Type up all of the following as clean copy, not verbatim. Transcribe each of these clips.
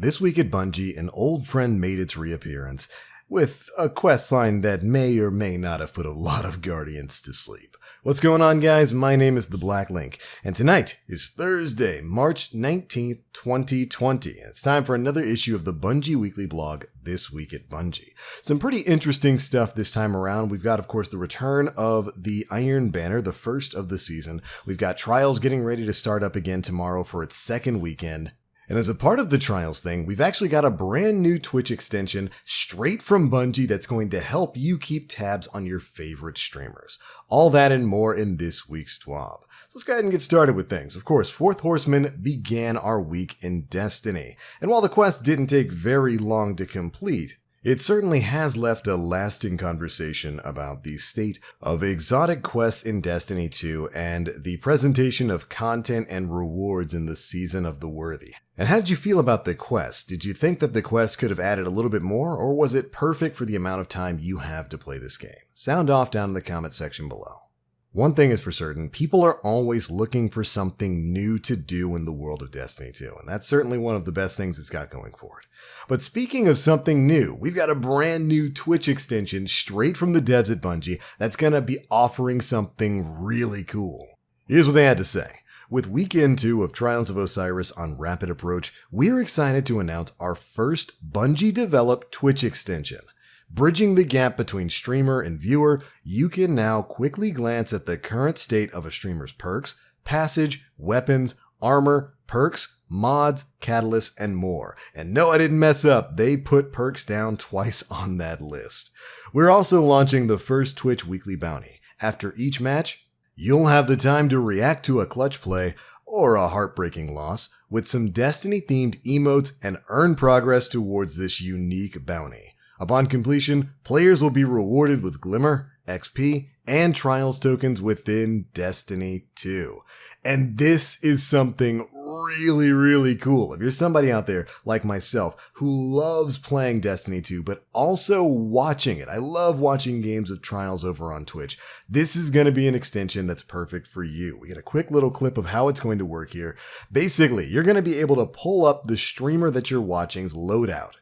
This week at Bungie, an old friend made its reappearance, with a quest line that may or may not have put a lot of Guardians to sleep. What's going on, guys? My name is the Black Link, and tonight is Thursday, March 19th, 2020. It's time for another issue of the Bungie Weekly Blog, This Week at Bungie. Some pretty interesting stuff this time around. We've got, of course, the return of the Iron Banner, the first of the season. We've got Trials getting ready to start up again tomorrow for its second weekend. And as a part of the Trials thing, we've actually got a brand new Twitch extension straight from Bungie that's going to help you keep tabs on your favorite streamers. All that and more in this week's TWAB. So let's go ahead and get started with things. Of course, Fourth Horseman began our week in Destiny. And while the quest didn't take very long to complete, it certainly has left a lasting conversation about the state of exotic quests in Destiny 2 and the presentation of content and rewards in the Season of the Worthy. And how did you feel about the quest? Did you think that the quest could have added a little bit more, or was it perfect for the amount of time you have to play this game? Sound off down in the comment section below. One thing is for certain, people are always looking for something new to do in the world of Destiny 2, and that's certainly one of the best things it's got going for it. But speaking of something new, we've got a brand new Twitch extension straight from the devs at Bungie that's going to be offering something really cool. Here's what they had to say. With Weekend 2 of Trials of Osiris on rapid approach, we're excited to announce our first Bungie-developed Twitch extension. Bridging the gap between streamer and viewer, you can now quickly glance at the current state of a streamer's perks, passage, weapons, armor, perks, mods, catalysts, and more. And no, I didn't mess up. They put perks down twice on that list. We're also launching the first Twitch weekly bounty. After each match, you'll have the time to react to a clutch play or a heartbreaking loss with some Destiny-themed emotes and earn progress towards this unique bounty. Upon completion, players will be rewarded with Glimmer, XP, and Trials tokens within Destiny 2. And this is something really, really cool. If you're somebody out there like myself who loves playing Destiny 2, but also watching it, I love watching games of Trials over on Twitch, this is going to be an extension that's perfect for you. We get a quick little clip of how it's going to work here. Basically, you're going to be able to pull up the streamer that you're watching's loadout,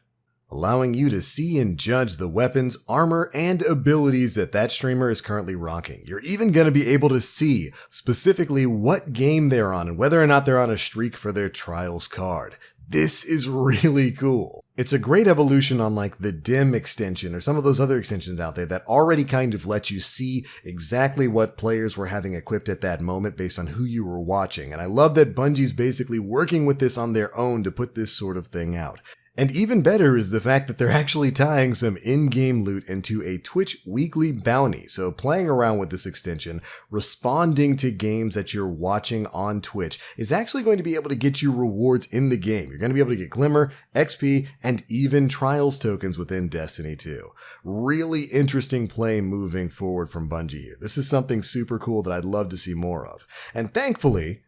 allowing you to see and judge the weapons, armor, and abilities that streamer is currently rocking. You're even going to be able to see specifically what game they're on and whether or not they're on a streak for their Trials card. This is really cool. It's a great evolution on like the DIM extension or some of those other extensions out there that already kind of let you see exactly what players were having equipped at that moment based on who you were watching. And I love that Bungie's basically working with this on their own to put this sort of thing out. And even better is the fact that they're actually tying some in-game loot into a Twitch weekly bounty. So playing around with this extension, responding to games that you're watching on Twitch is actually going to be able to get you rewards in the game. You're going to be able to get Glimmer, XP, and even Trials tokens within Destiny 2. Really interesting play moving forward from Bungie here. This is something super cool that I'd love to see more of. And thankfully,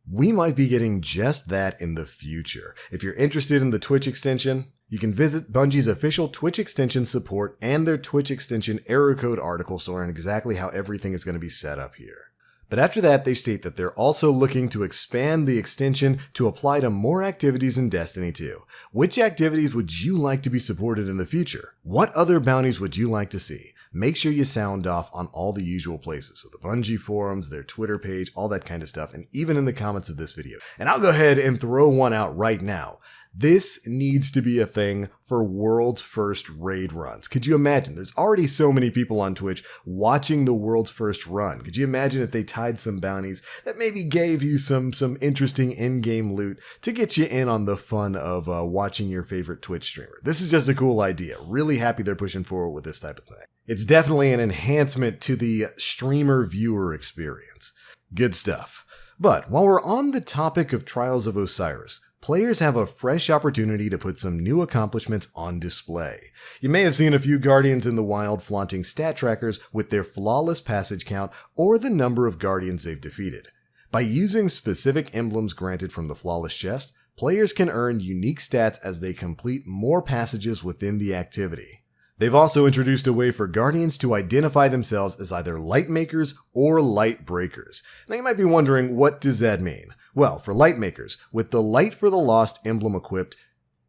we might be getting just that in the future. If you're interested in the Twitch extension, you can visit Bungie's official Twitch extension support and their Twitch extension error code article to learn exactly how everything is going to be set up here. But after that, they state that they're also looking to expand the extension to apply to more activities in Destiny 2. Which activities would you like to be supported in the future? What other bounties would you like to see? Make sure you sound off on all the usual places. So the Bungie forums, their Twitter page, all that kind of stuff, and even in the comments of this video. And I'll go ahead and throw one out right now. This needs to be a thing for world's first raid runs. Could you imagine? There's already so many people on Twitch watching the world's first run. Could you imagine if they tied some bounties that maybe gave you some interesting in-game loot to get you in on the fun of watching your favorite Twitch streamer? This is just a cool idea. Really happy they're pushing forward with this type of thing. It's definitely an enhancement to the streamer-viewer experience. Good stuff. But while we're on the topic of Trials of Osiris, players have a fresh opportunity to put some new accomplishments on display. You may have seen a few Guardians in the wild flaunting stat trackers with their flawless passage count or the number of Guardians they've defeated. By using specific emblems granted from the flawless chest, players can earn unique stats as they complete more passages within the activity. They've also introduced a way for Guardians to identify themselves as either Lightmakers or Lightbreakers. Now you might be wondering, what does that mean? Well, for Lightmakers, with the Light for the Lost emblem equipped,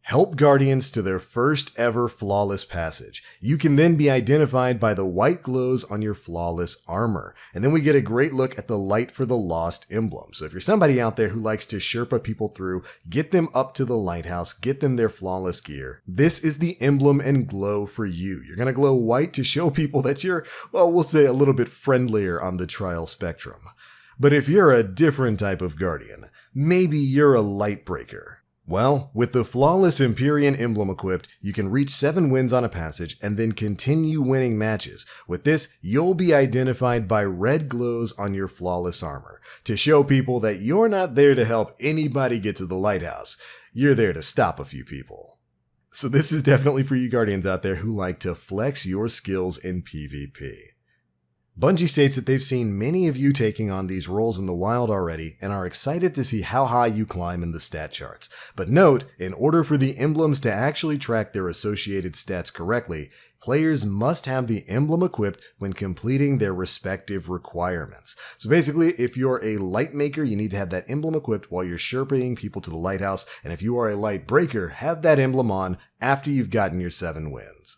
Help Guardians to their first ever flawless passage. You can then be identified by the white glows on your flawless armor. And then we get a great look at the Light for the Lost emblem. So if you're somebody out there who likes to Sherpa people through, get them up to the lighthouse, get them their flawless gear, this is the emblem and glow for you. You're going to glow white to show people that you're, well, we'll say a little bit friendlier on the trial spectrum. But if you're a different type of Guardian, maybe you're a Lightbreaker. Well, with the Flawless Empyrean emblem equipped, you can reach 7 wins on a passage and then continue winning matches. With this, you'll be identified by red glows on your flawless armor to show people that you're not there to help anybody get to the lighthouse. You're there to stop a few people. So this is definitely for you Guardians out there who like to flex your skills in PvP. Bungie states that they've seen many of you taking on these roles in the wild already and are excited to see how high you climb in the stat charts. But note, in order for the emblems to actually track their associated stats correctly, players must have the emblem equipped when completing their respective requirements. So basically, if you're a Lightmaker, you need to have that emblem equipped while you're Sherpaing people to the lighthouse, and if you are a Lightbreaker, have that emblem on after you've gotten your 7 wins.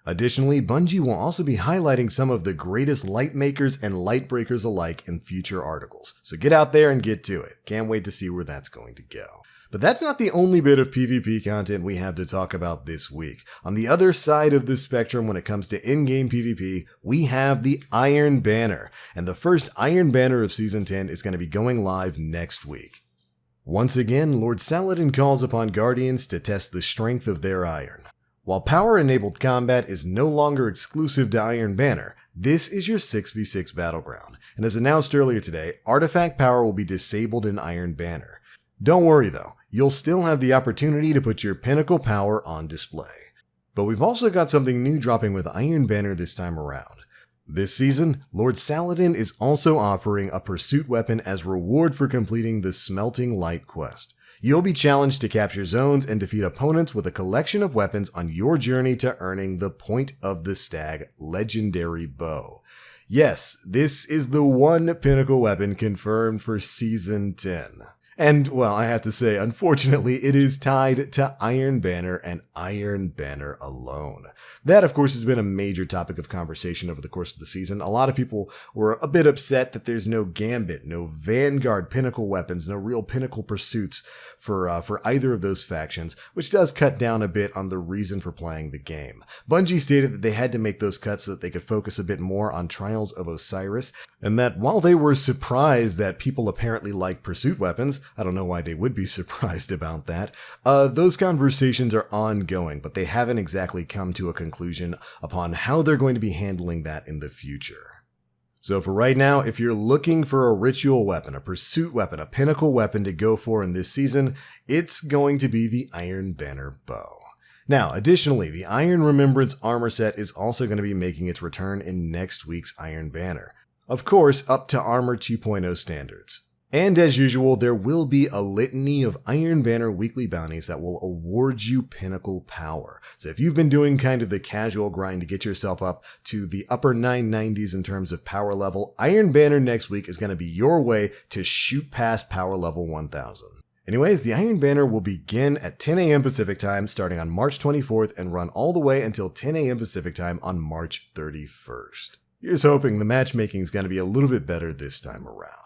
Additionally, Bungie will also be highlighting some of the greatest Lightmakers and Lightbreakers alike in future articles. So get out there and get to it. Can't wait to see where that's going to go. But that's not the only bit of PvP content we have to talk about this week. On the other side of the spectrum when it comes to in-game PvP, we have the Iron Banner. And the first Iron Banner of Season 10 is going to be going live next week. Once again, Lord Saladin calls upon Guardians to test the strength of their iron. While power-enabled combat is no longer exclusive to Iron Banner, this is your 6v6 battleground, and as announced earlier today, artifact power will be disabled in Iron Banner. Don't worry though, you'll still have the opportunity to put your pinnacle power on display. But we've also got something new dropping with Iron Banner this time around. This season, Lord Saladin is also offering a pursuit weapon as reward for completing the Smelting Light quest. You'll be challenged to capture zones and defeat opponents with a collection of weapons on your journey to earning the Point of the Stag legendary bow. Yes, this is the one pinnacle weapon confirmed for Season 10. And, well, I have to say, unfortunately, it is tied to Iron Banner and Iron Banner alone. That, of course, has been a major topic of conversation over the course of the season. A lot of people were a bit upset that there's no Gambit, no Vanguard pinnacle weapons, no real pinnacle pursuits for either of those factions, which does cut down a bit on the reason for playing the game. Bungie stated that they had to make those cuts so that they could focus a bit more on Trials of Osiris, and that while they were surprised that people apparently like pursuit weapons, I don't know why they would be surprised about that, those conversations are ongoing, but they haven't exactly come to a conclusion upon how they're going to be handling that in the future. So for right now, if you're looking for a ritual weapon, a pursuit weapon, a pinnacle weapon to go for in this season, it's going to be the Iron Banner bow. Now, additionally, the Iron Remembrance armor set is also going to be making its return in next week's Iron Banner. Of course, up to Armor 2.0 standards. And as usual, there will be a litany of Iron Banner weekly bounties that will award you pinnacle power. So if you've been doing kind of the casual grind to get yourself up to the upper 990s in terms of power level, Iron Banner next week is going to be your way to shoot past power level 1000. Anyways, the Iron Banner will begin at 10 a.m. Pacific time starting on March 24th and run all the way until 10 a.m. Pacific time on March 31st. Here's hoping the matchmaking is going to be a little bit better this time around.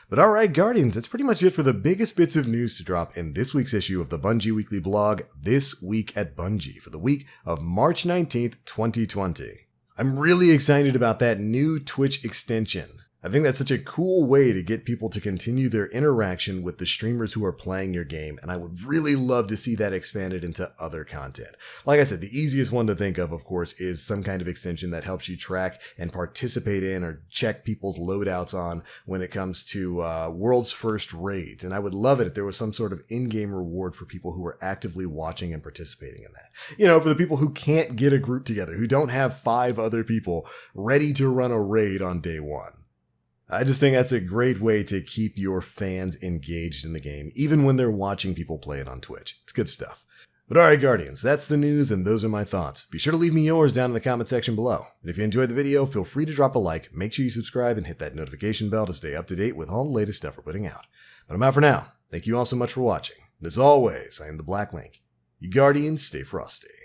But alright Guardians, that's pretty much it for the biggest bits of news to drop in this week's issue of the Bungie Weekly Blog, This Week at Bungie, for the week of March 19th, 2020. I'm really excited about that new Twitch extension. I think that's such a cool way to get people to continue their interaction with the streamers who are playing your game, and I would really love to see that expanded into other content. Like I said, the easiest one to think of course, is some kind of extension that helps you track and participate in or check people's loadouts on when it comes to world's first raids, and I would love it if there was some sort of in-game reward for people who are actively watching and participating in that. You know, for the people who can't get a group together, who don't have 5 other people ready to run a raid on day 1. I just think that's a great way to keep your fans engaged in the game, even when they're watching people play it on Twitch. It's good stuff. But alright Guardians, that's the news and those are my thoughts. Be sure to leave me yours down in the comment section below. And if you enjoyed the video, feel free to drop a like, make sure you subscribe and hit that notification bell to stay up to date with all the latest stuff we're putting out. But I'm out for now. Thank you all so much for watching. And as always, I am the Black Link. You Guardians, stay frosty.